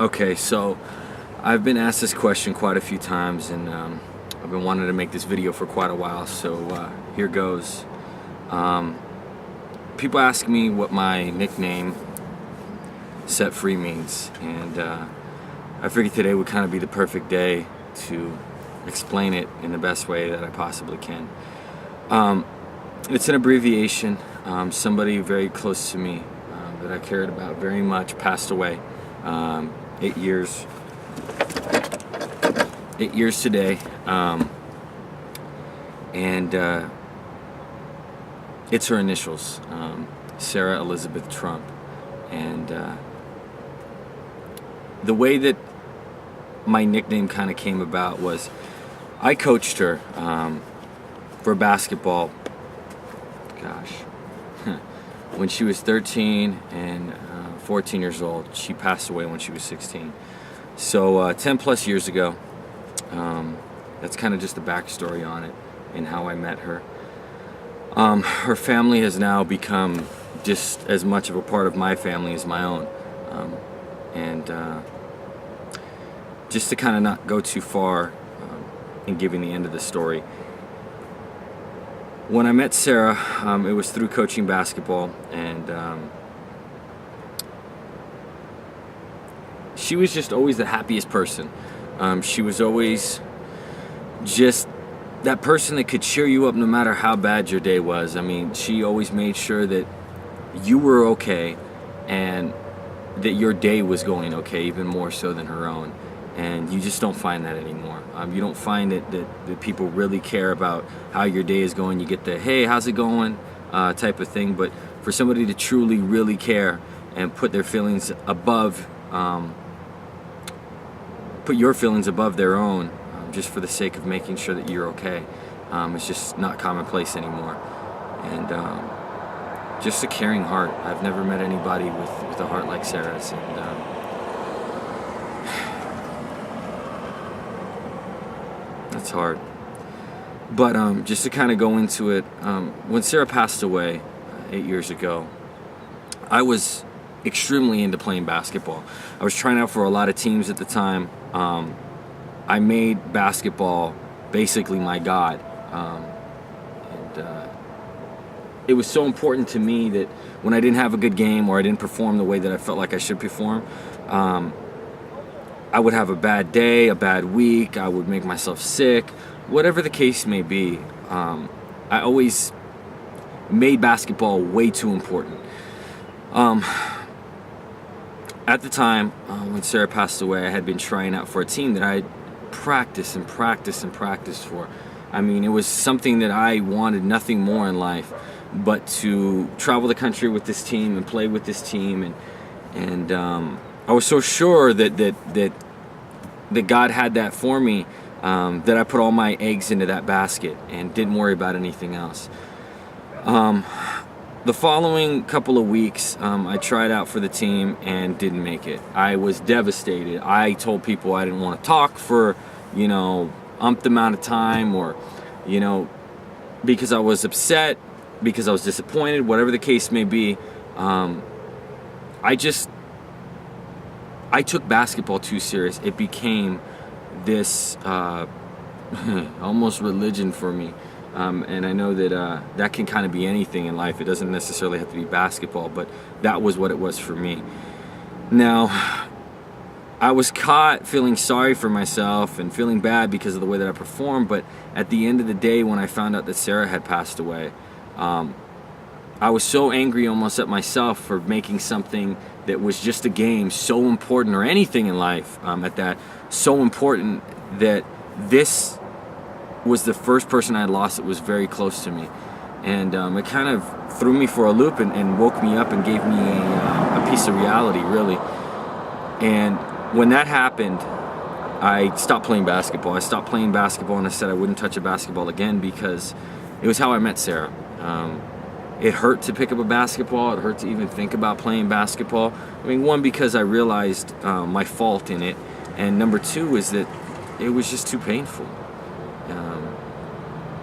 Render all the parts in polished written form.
Okay, so I've been asked this question quite a few times, and I've been wanting to make this video for quite a while, so here goes. People ask me what my nickname Set-Free means, and I figured today would kind of be the perfect day to explain it in the best way that I possibly can. It's an abbreviation. Somebody very close to me that I cared about very much passed away. 8 years today, and it's her initials, Sarah Elizabeth Trump. And the way that my nickname kind of came about was I coached her for basketball, when she was 13 and 14 years old. She passed away when she was 16. So 10 plus years ago. That's kind of just the backstory on it and how I met her. Her family has now become just as much of a part of my family as my own. And just to kind of not go too far in giving the end of the story. When I met Sarah, it was through coaching basketball, and she was just always the happiest person. She was always just that person that could cheer you up no matter how bad your day was. I mean, she always made sure that you were okay and that your day was going okay, even more so than her own. And you just don't find that anymore. You don't find that people really care about how your day is going. You get the, hey, how's it going, type of thing. But for somebody to truly, really care and put their feelings above, put your feelings above their own, just for the sake of making sure that you're okay, it's just not commonplace anymore. And just a caring heart. I've never met anybody with a heart like Sarah's. And that's hard. But just to kind of go into it, when Sarah passed away 8 years ago, I was extremely into playing basketball. I was trying out for a lot of teams at the time. I made basketball basically my god. It was so important to me that when I didn't have a good game or I didn't perform the way that I felt like I should perform, I would have a bad day, a bad week, I would make myself sick, whatever the case may be. I always made basketball way too important. At the time, when Sarah passed away, I had been trying out for a team that I practiced and practiced and practiced for. I mean, it was something that I wanted nothing more in life but to travel the country with this team and play with this team. And I was so sure that God had that for me, that I put all my eggs into that basket and didn't worry about anything else. The following couple of weeks, I tried out for the team and didn't make it. I was devastated. I told people I didn't want to talk for, umpth amount of time, or, because I was upset, because I was disappointed, whatever the case may be. I took basketball too serious. It became this almost religion for me. And I know that that can kind of be anything in life. It doesn't necessarily have to be basketball, but that was what it was for me. Now, I was caught feeling sorry for myself and feeling bad because of the way that I performed, but at the end of the day, when I found out that Sarah had passed away, I was so angry almost at myself for making something that was just a game so important, or anything in life at that, so important, that this was the first person I had lost that was very close to me. And it kind of threw me for a loop and woke me up and gave me a piece of reality, really. And when that happened, I stopped playing basketball. I stopped playing basketball, and I said I wouldn't touch a basketball again, because it was how I met Sarah. It hurt to pick up a basketball. It hurt to even think about playing basketball. I mean, one, because I realized my fault in it, and number two is that it was just too painful.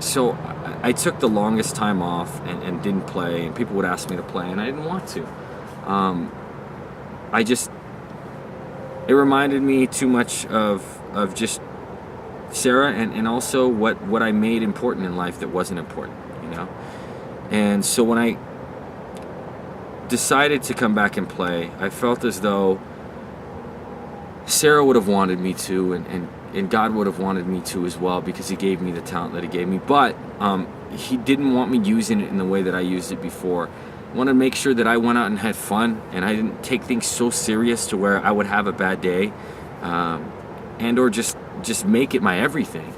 So I took the longest time off and didn't play, and people would ask me to play, and I didn't want to. it reminded me too much of just Sarah, and also what I made important in life that wasn't important, you know. And so when I decided to come back and play, I felt as though Sarah would have wanted me to, and God would have wanted me to as well, because He gave me the talent that He gave me. But He didn't want me using it in the way that I used it before. I wanted to make sure that I went out and had fun, and I didn't take things so serious to where I would have a bad day, and or just make it my everything.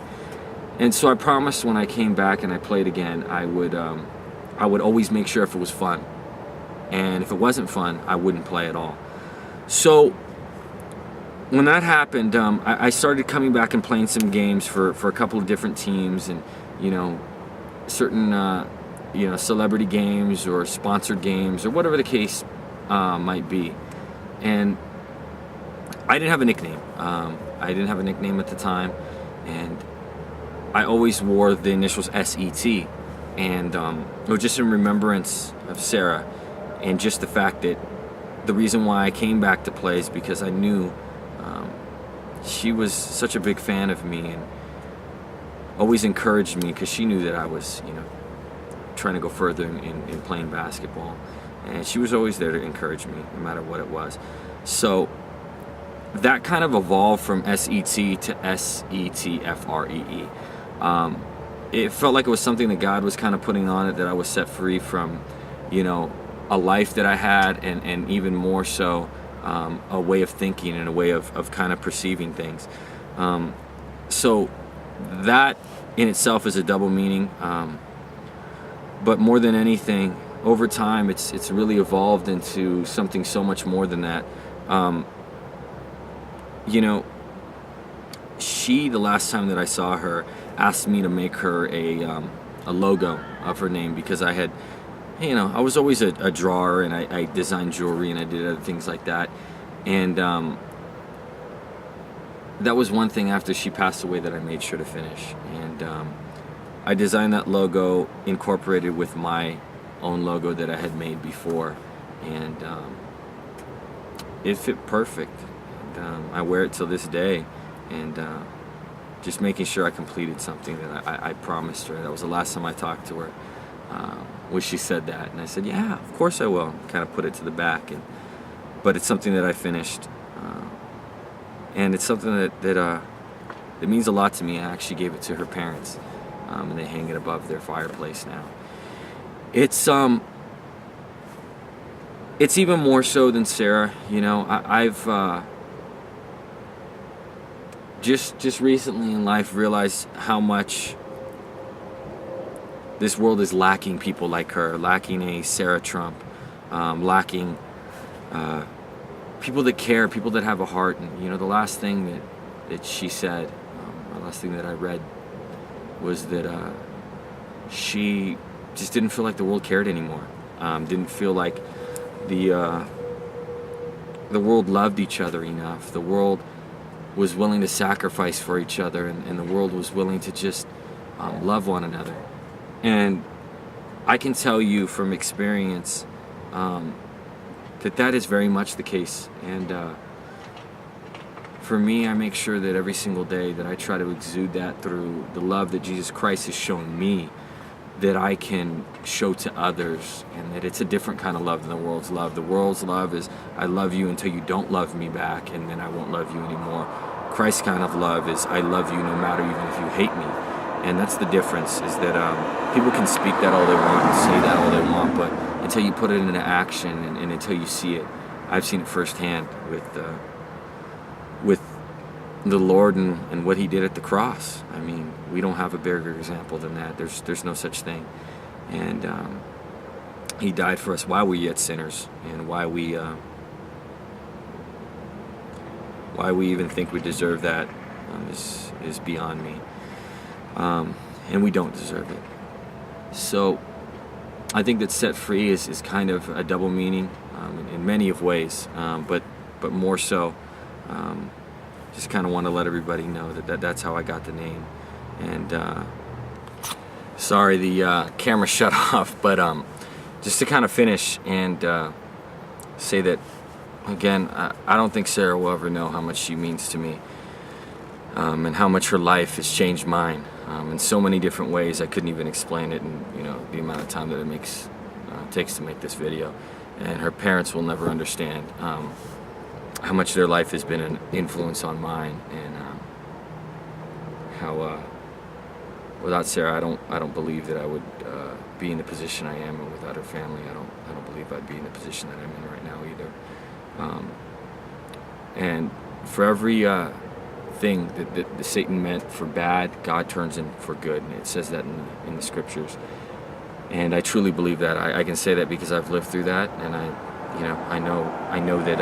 And so I promised when I came back and I played again, I would always make sure if it was fun, and if it wasn't fun, I wouldn't play at all. So when that happened, I started coming back and playing some games for a couple of different teams, and certain celebrity games or sponsored games or whatever the case might be. And I didn't have a nickname. I didn't have a nickname at the time, and I always wore the initials S.E.T.F.R.E.E. And it was just in remembrance of Sarah, and just the fact that the reason why I came back to play is because I knew she was such a big fan of me, and always encouraged me, because she knew that I was, trying to go further in playing basketball. And she was always there to encourage me, no matter what it was. So that kind of evolved from S.E.T. to S.E.T.F.R.E.E. It felt like it was something that God was kind of putting on it, that I was set free from, a life that I had, and even more so, a way of thinking and a way of kind of perceiving things. So that in itself is a double meaning. But more than anything, over time, it's really evolved into something so much more than that. She, the last time that I saw her, asked me to make her a logo of her name, because I had, I was always a drawer, and I designed jewelry, and I did other things like that. And that was one thing after she passed away that I made sure to finish. And I designed that logo, incorporated with my own logo that I had made before, and it fit perfect. And I wear it till this day, and just making sure I completed something that I promised her. That was the last time I talked to her, when she said that, and I said, yeah, of course I will. Kind of put it to the back, but it's something that I finished, and it's something that means a lot to me. I actually gave it to her parents, and they hang it above their fireplace now. It's even more so than Sarah. I've just recently in life realized how much this world is lacking people like her, lacking a Sarah Trump, lacking people that care, people that have a heart. And the last thing that she said, the last thing that I read, was that she just didn't feel like the world cared anymore. Didn't feel like the world loved each other enough. The world was willing to sacrifice for each other, and the world was willing to just love one another. And I can tell you from experience that is very much the case. And for me, I make sure that every single day that I try to exude that through the love that Jesus Christ has shown me, that I can show to others, and that it's a different kind of love than the world's love. The world's love is, I love you until you don't love me back, and then I won't love you anymore. Christ's kind of love is, I love you no matter even if you hate me. And that's the difference, is that people can speak that all they want and say that all they want, but until you put it into action, and until you see it, I've seen it firsthand with the Lord and what He did at the cross. I mean, we don't have a bigger example than that. There's no such thing. And He died for us while we yet sinners, and why we even think we deserve that is beyond me. And we don't deserve it. So I think that set free is kind of a double meaning in many of ways, but more so, just kind of want to let everybody know that's how I got the name. And sorry, the camera shut off, but just to kind of finish and say that again, I don't think Sarah will ever know how much she means to me, and how much her life has changed mine, in so many different ways. I couldn't even explain it in, the amount of time that it takes to make this video. And her parents will never understand how much their life has been an influence on mine, and how without Sarah, I don't believe that I would be in the position I am, and without her family, I don't believe I'd be in the position that I'm in right now either. And for every thing that Satan meant for bad, God turns in for good, and it says that in the scriptures. And I truly believe that. I can say that because I've lived through that, and I know that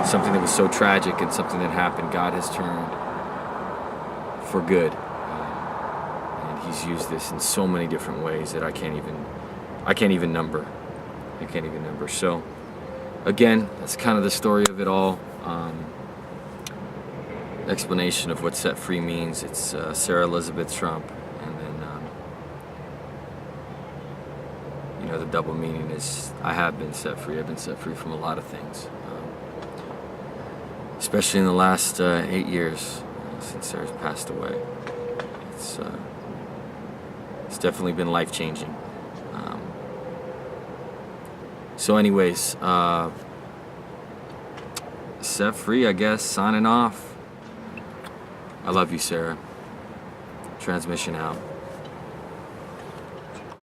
something that was so tragic and something that happened, God has turned for good. And He's used this in so many different ways that I can't even number. So, again, that's kind of the story of it all. Explanation of what set free means. It's Sarah Elizabeth Trump, and then the double meaning is I have been set free. I've been set free from a lot of things, especially in the last 8 years since Sarah's passed away. It's definitely been life-changing. So anyways, set free, I guess, signing off. I love you, Sarah. Transmission out.